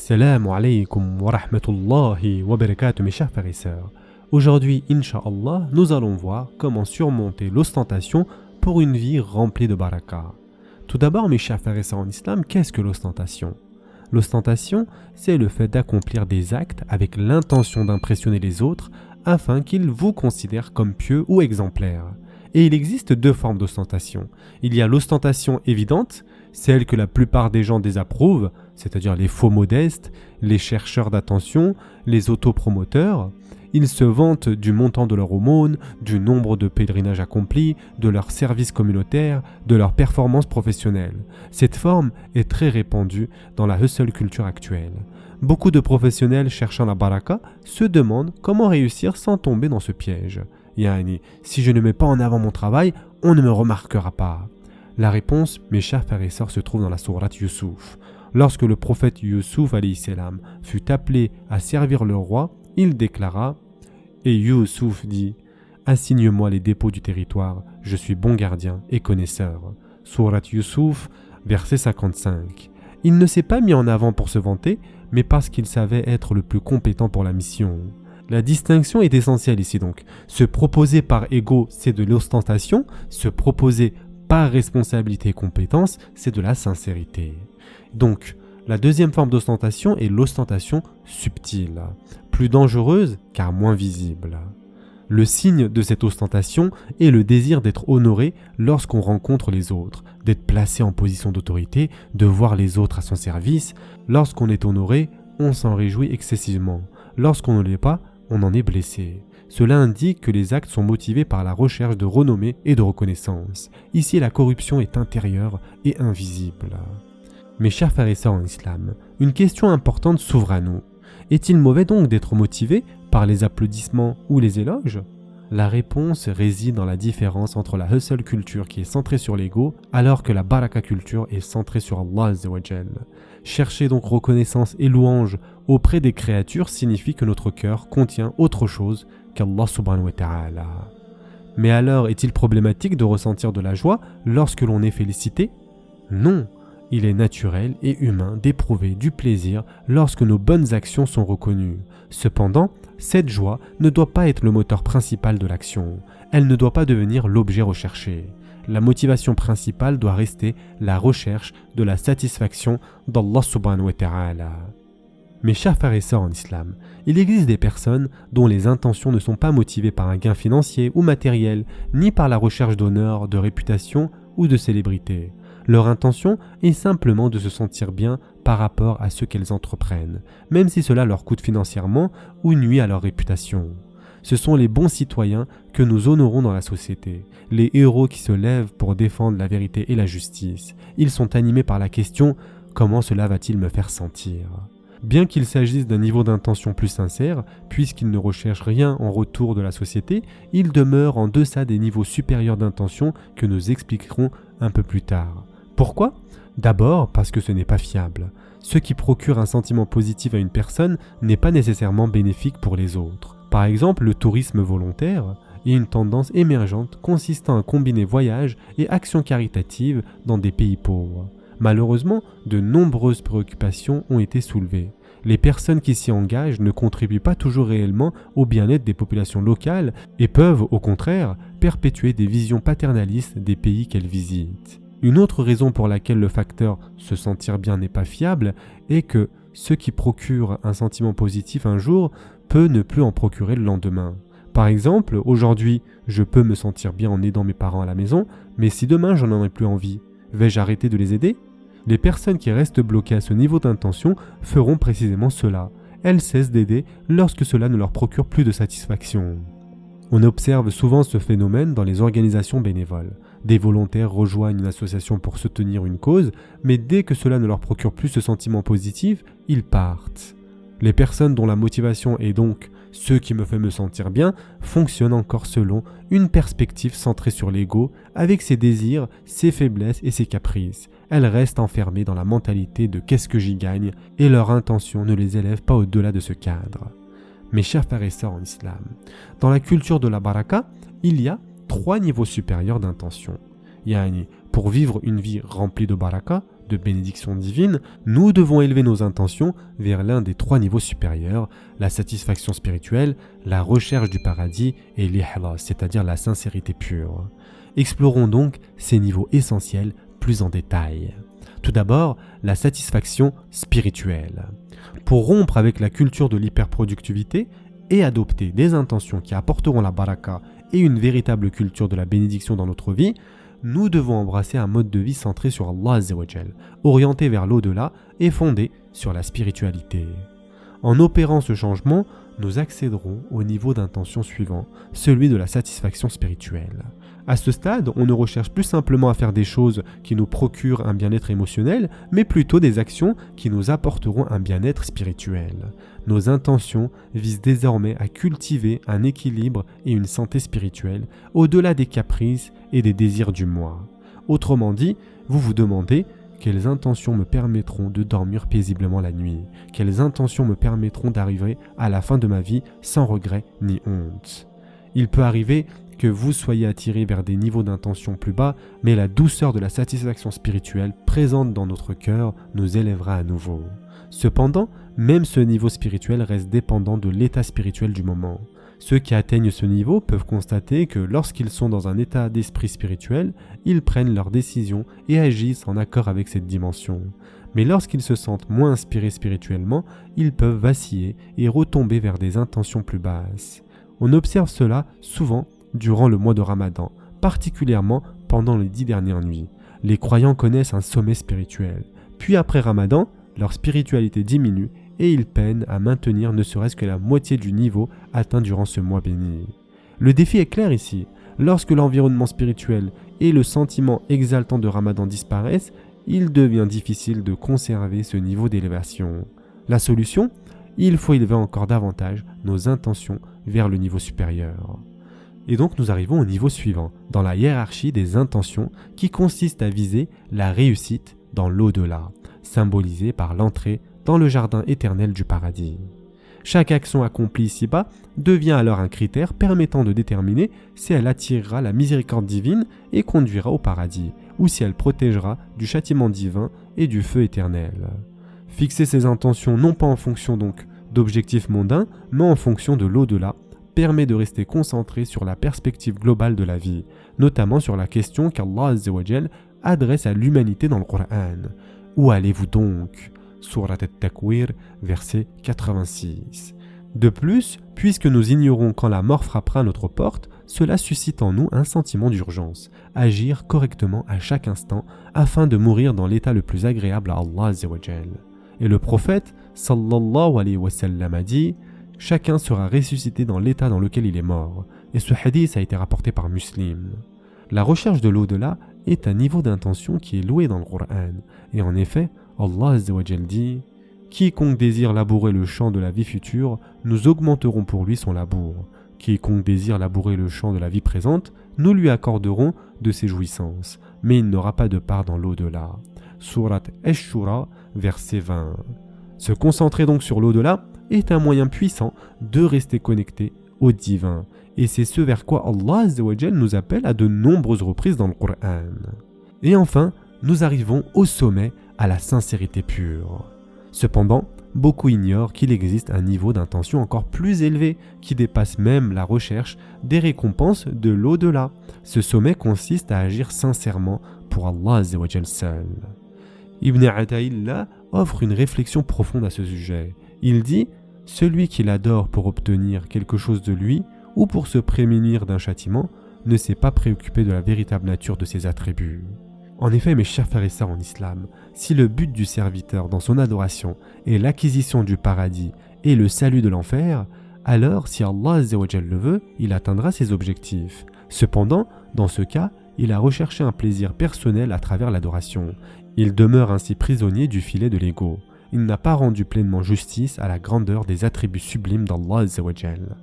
Assalamu alaikum wa rahmatullahi wa barakatuh mes chers frères et sœurs. Aujourd'hui, Inch'Allah, nous allons voir comment surmonter l'ostentation pour une vie remplie de baraka. Tout d'abord, mes chers frères et sœurs en islam, qu'est-ce que l'ostentation? L'ostentation, c'est le fait d'accomplir des actes avec l'intention d'impressionner les autres afin qu'ils vous considèrent comme pieux ou exemplaires. Et il existe deux formes d'ostentation. Il y a l'ostentation évidente, celle que la plupart des gens désapprouvent, c'est-à-dire les faux modestes, les chercheurs d'attention, les autopromoteurs. Ils se vantent du montant de leur aumône, du nombre de pèlerinages accomplis, de leur service communautaire, de leur performance professionnelle. Cette forme est très répandue dans la hustle culture actuelle. Beaucoup de professionnels cherchant la baraka se demandent comment réussir sans tomber dans ce piège. Yani, si je ne mets pas en avant mon travail, on ne me remarquera pas. La réponse, mes chers frères et sœurs, se trouve dans la sourate Youssouf. Lorsque le prophète Youssouf fut appelé à servir le roi, il déclara « Et Youssouf dit « Assigne-moi les dépôts du territoire, je suis bon gardien et connaisseur. » Sourate Youssouf, verset 55. Il ne s'est pas mis en avant pour se vanter, mais parce qu'il savait être le plus compétent pour la mission. La distinction est essentielle ici donc. Se proposer par ego, c'est de l'ostentation. Se proposer par responsabilité et compétence, c'est de la sincérité. Donc, la deuxième forme d'ostentation est l'ostentation subtile, plus dangereuse car moins visible. Le signe de cette ostentation est le désir d'être honoré lorsqu'on rencontre les autres, d'être placé en position d'autorité, de voir les autres à son service. Lorsqu'on est honoré, on s'en réjouit excessivement. Lorsqu'on ne l'est pas, on en est blessé. Cela indique que les actes sont motivés par la recherche de renommée et de reconnaissance. Ici, la corruption est intérieure et invisible. Mes chers frères et sœurs en islam, une question importante s'ouvre à nous. Est-il mauvais donc d'être motivé par les applaudissements ou les éloges? La réponse réside dans la différence entre la hustle culture qui est centrée sur l'ego alors que la baraka culture est centrée sur Allah Azza wa Jal. Chercher donc reconnaissance et louange auprès des créatures signifie que notre cœur contient autre chose qu'Allah subhanahu wa ta'ala. Mais alors, est-il problématique de ressentir de la joie lorsque l'on est félicité? Non, il est naturel et humain d'éprouver du plaisir lorsque nos bonnes actions sont reconnues. Cependant, cette joie ne doit pas être le moteur principal de l'action. Elle ne doit pas devenir l'objet recherché. La motivation principale doit rester la recherche de la satisfaction d'Allah subhanahu wa ta'ala. Mes chers frères et sœurs en islam, il existe des personnes dont les intentions ne sont pas motivées par un gain financier ou matériel, ni par la recherche d'honneur, de réputation ou de célébrité. Leur intention est simplement de se sentir bien par rapport à ce qu'elles entreprennent, même si cela leur coûte financièrement ou nuit à leur réputation. Ce sont les bons citoyens que nous honorons dans la société, les héros qui se lèvent pour défendre la vérité et la justice. Ils sont animés par la question « Comment cela va-t-il me faire sentir ?» Bien qu'il s'agisse d'un niveau d'intention plus sincère, puisqu'ils ne recherchent rien en retour de la société, ils demeurent en deçà des niveaux supérieurs d'intention que nous expliquerons un peu plus tard. Pourquoi? D'abord parce que ce n'est pas fiable. Ce qui procure un sentiment positif à une personne n'est pas nécessairement bénéfique pour les autres. Par exemple, le tourisme volontaire est une tendance émergente consistant à combiner voyage et actions caritatives dans des pays pauvres. Malheureusement, de nombreuses préoccupations ont été soulevées. Les personnes qui s'y engagent ne contribuent pas toujours réellement au bien-être des populations locales et peuvent, au contraire, perpétuer des visions paternalistes des pays qu'elles visitent. Une autre raison pour laquelle le facteur « se sentir bien » n'est pas fiable est que ce qui procure un sentiment positif un jour peut ne plus en procurer le lendemain. Par exemple, aujourd'hui, je peux me sentir bien en aidant mes parents à la maison, mais si demain je n'en ai plus envie, vais-je arrêter de les aider? Les personnes qui restent bloquées à ce niveau d'intention feront précisément cela. Elles cessent d'aider lorsque cela ne leur procure plus de satisfaction. On observe souvent ce phénomène dans les organisations bénévoles. Des volontaires rejoignent une association pour soutenir une cause, mais dès que cela ne leur procure plus ce sentiment positif, ils partent. Les personnes dont la motivation est donc « ce qui me fait me sentir bien » fonctionnent encore selon une perspective centrée sur l'ego, avec ses désirs, ses faiblesses et ses caprices. Elles restent enfermées dans la mentalité de « qu'est-ce que j'y gagne » et leur intention ne les élève pas au-delà de ce cadre. Mes chers frères et sœurs en islam, dans la culture de la baraka, il y a 3 niveaux supérieurs d'intention. Yani, pour vivre une vie remplie de baraka, de bénédiction divine, nous devons élever nos intentions vers l'un des 3 niveaux supérieurs, la satisfaction spirituelle, la recherche du paradis et l'ikhlas, c'est-à-dire la sincérité pure. Explorons donc ces niveaux essentiels plus en détail. Tout d'abord, la satisfaction spirituelle. Pour rompre avec la culture de l'hyperproductivité et adopter des intentions qui apporteront la baraka et une véritable culture de la bénédiction dans notre vie, nous devons embrasser un mode de vie centré sur Allah Azza wa Jal, orienté vers l'au-delà et fondé sur la spiritualité. En opérant ce changement, nous accéderons au niveau d'intention suivant, celui de la satisfaction spirituelle. À ce stade, on ne recherche plus simplement à faire des choses qui nous procurent un bien-être émotionnel, mais plutôt des actions qui nous apporteront un bien-être spirituel. Nos intentions visent désormais à cultiver un équilibre et une santé spirituelle, au-delà des caprices et des désirs du moi. Autrement dit, vous vous demandez quelles intentions me permettront de dormir paisiblement la nuit, quelles intentions me permettront d'arriver à la fin de ma vie sans regret ni honte. Il peut arriver que vous soyez attiré vers des niveaux d'intention plus bas, mais la douceur de la satisfaction spirituelle présente dans notre cœur nous élèvera à nouveau. Cependant, même ce niveau spirituel reste dépendant de l'état spirituel du moment. Ceux qui atteignent ce niveau peuvent constater que lorsqu'ils sont dans un état d'esprit spirituel, ils prennent leurs décisions et agissent en accord avec cette dimension. Mais lorsqu'ils se sentent moins inspirés spirituellement, ils peuvent vaciller et retomber vers des intentions plus basses. On observe cela souvent durant le mois de Ramadan, particulièrement pendant les 10 dernières nuits. Les croyants connaissent un sommet spirituel. Puis après Ramadan, leur spiritualité diminue et ils peinent à maintenir ne serait-ce que la moitié du niveau atteint durant ce mois béni. Le défi est clair ici. Lorsque l'environnement spirituel et le sentiment exaltant de Ramadan disparaissent, il devient difficile de conserver ce niveau d'élévation. La solution ? Il faut élever encore davantage nos intentions vers le niveau supérieur. Et donc nous arrivons au niveau suivant, dans la hiérarchie des intentions qui consiste à viser la réussite dans l'au-delà, symbolisée par l'entrée dans le jardin éternel du paradis. Chaque action accomplie ici-bas devient alors un critère permettant de déterminer si elle attirera la miséricorde divine et conduira au paradis, ou si elle protégera du châtiment divin et du feu éternel. Fixer ses intentions non pas en fonction donc d'objectifs mondains, mais en fonction de l'au-delà, permet de rester concentré sur la perspective globale de la vie, notamment sur la question qu'Allah Azza wa Jal adresse à l'humanité dans le Coran. Où allez-vous donc ? Surat At-Takwir, verset 86. De plus, puisque nous ignorons quand la mort frappera à notre porte, cela suscite en nous un sentiment d'urgence, agir correctement à chaque instant afin de mourir dans l'état le plus agréable à Allah Azza wa Jal. Et le prophète, sallallahu alayhi wa sallam, a dit « Chacun sera ressuscité dans l'état dans lequel il est mort ». Et ce hadith a été rapporté par Muslim. La recherche de l'au-delà est un niveau d'intention qui est loué dans le Coran. Et en effet, Allah Azza wa Jal dit « Quiconque désire labourer le champ de la vie future, nous augmenterons pour lui son labour. Quiconque désire labourer le champ de la vie présente, nous lui accorderons de ses jouissances, mais il n'aura pas de part dans l'au-delà. » Surat Ash-Shura, verset 20. Se concentrer donc sur l'au-delà est un moyen puissant de rester connecté au divin. Et c'est ce vers quoi Allah Azza wa Jal nous appelle à de nombreuses reprises dans le Coran. Et enfin, nous arrivons au sommet, à la sincérité pure. Cependant, beaucoup ignorent qu'il existe un niveau d'intention encore plus élevé qui dépasse même la recherche des récompenses de l'au-delà. Ce sommet consiste à agir sincèrement pour Allah Azza wa Jal seul. Ibn Ata'illah offre une réflexion profonde à ce sujet. Il dit « Celui qui l'adore pour obtenir quelque chose de lui ou pour se prémunir d'un châtiment ne s'est pas préoccupé de la véritable nature de ses attributs. » En effet, mes chers frères et sœurs en islam, si le but du serviteur dans son adoration est l'acquisition du paradis et le salut de l'enfer, alors si Allah Azza wa Jal le veut, il atteindra ses objectifs. Cependant, dans ce cas, il a recherché un plaisir personnel à travers l'adoration. Il demeure ainsi prisonnier du filet de l'ego. Il n'a pas rendu pleinement justice à la grandeur des attributs sublimes d'Allah Azza wa Jal.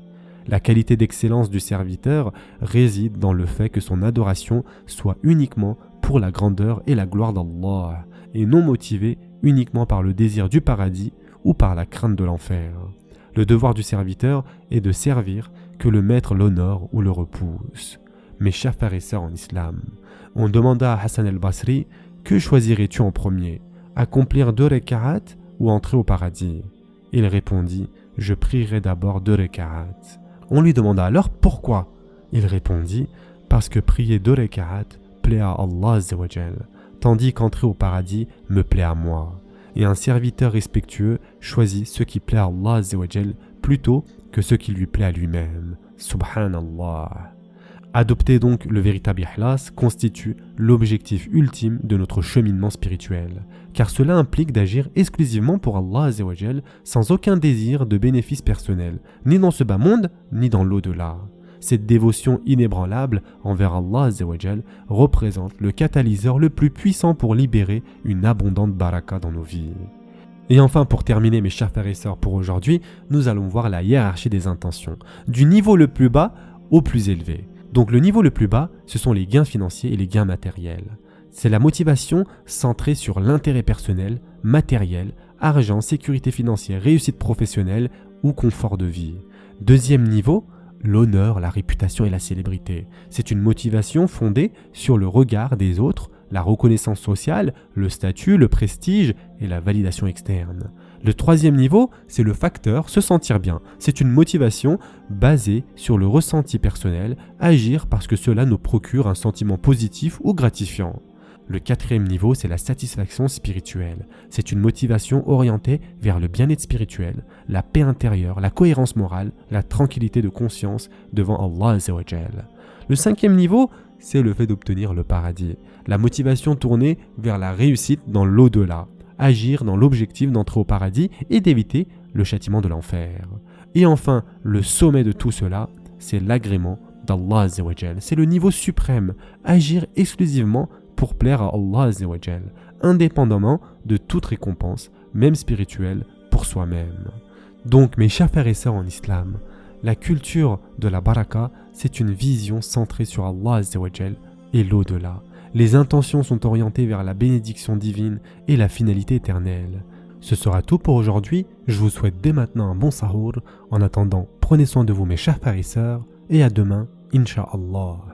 La qualité d'excellence du serviteur réside dans le fait que son adoration soit uniquement pour la grandeur et la gloire d'Allah, et non motivée uniquement par le désir du paradis ou par la crainte de l'enfer. Le devoir du serviteur est de servir, que le maître l'honore ou le repousse. Mes chers frères et sœurs en islam, on demanda à Hassan al-Basri que choisirais-tu en premier, accomplir 2 raka'at ou entrer au paradis? Il répondit, je prierai d'abord 2 raka'at. On lui demanda alors pourquoi? Il répondit, parce que prier 2 raka'at plaît à Allah Azza wa Jal, tandis qu'entrer au paradis me plaît à moi. Et un serviteur respectueux choisit ce qui plaît à Allah Azza wa Jal plutôt que ce qui lui plaît à lui-même. Subhanallah. Adopter donc le véritable ikhlas constitue l'objectif ultime de notre cheminement spirituel, car cela implique d'agir exclusivement pour Allah Azza wa Jal, sans aucun désir de bénéfice personnel, ni dans ce bas monde, ni dans l'au-delà. Cette dévotion inébranlable envers Allah Azza wa Jal représente le catalyseur le plus puissant pour libérer une abondante baraka dans nos vies. Et enfin, pour terminer mes chers frères et sœurs pour aujourd'hui, nous allons voir la hiérarchie des intentions, du niveau le plus bas au plus élevé. Donc le niveau le plus bas, ce sont les gains financiers et les gains matériels. C'est la motivation centrée sur l'intérêt personnel, matériel, argent, sécurité financière, réussite professionnelle ou confort de vie. Deuxième niveau, l'honneur, la réputation et la célébrité. C'est une motivation fondée sur le regard des autres, la reconnaissance sociale, le statut, le prestige et la validation externe. Le troisième niveau, c'est le facteur se sentir bien. C'est une motivation basée sur le ressenti personnel, agir parce que cela nous procure un sentiment positif ou gratifiant. Le quatrième niveau, c'est la satisfaction spirituelle. C'est une motivation orientée vers le bien-être spirituel, la paix intérieure, la cohérence morale, la tranquillité de conscience devant Allah Azza wa Jal. Le cinquième niveau, c'est le fait d'obtenir le paradis. La motivation tournée vers la réussite dans l'au-delà. Agir dans l'objectif d'entrer au paradis et d'éviter le châtiment de l'enfer. Et enfin, le sommet de tout cela, c'est l'agrément d'Allah Azza wa Jal. C'est le niveau suprême, agir exclusivement pour plaire à Allah Azza wa Jal, indépendamment de toute récompense, même spirituelle, pour soi-même. Donc, mes chers frères et sœurs en islam, la culture de la baraka, c'est une vision centrée sur Allah Azza wa Jal et l'au-delà. Les intentions sont orientées vers la bénédiction divine et la finalité éternelle. Ce sera tout pour aujourd'hui. Je vous souhaite dès maintenant un bon sahour. En attendant, prenez soin de vous mes chers frères et sœurs et à demain, Inch'Allah.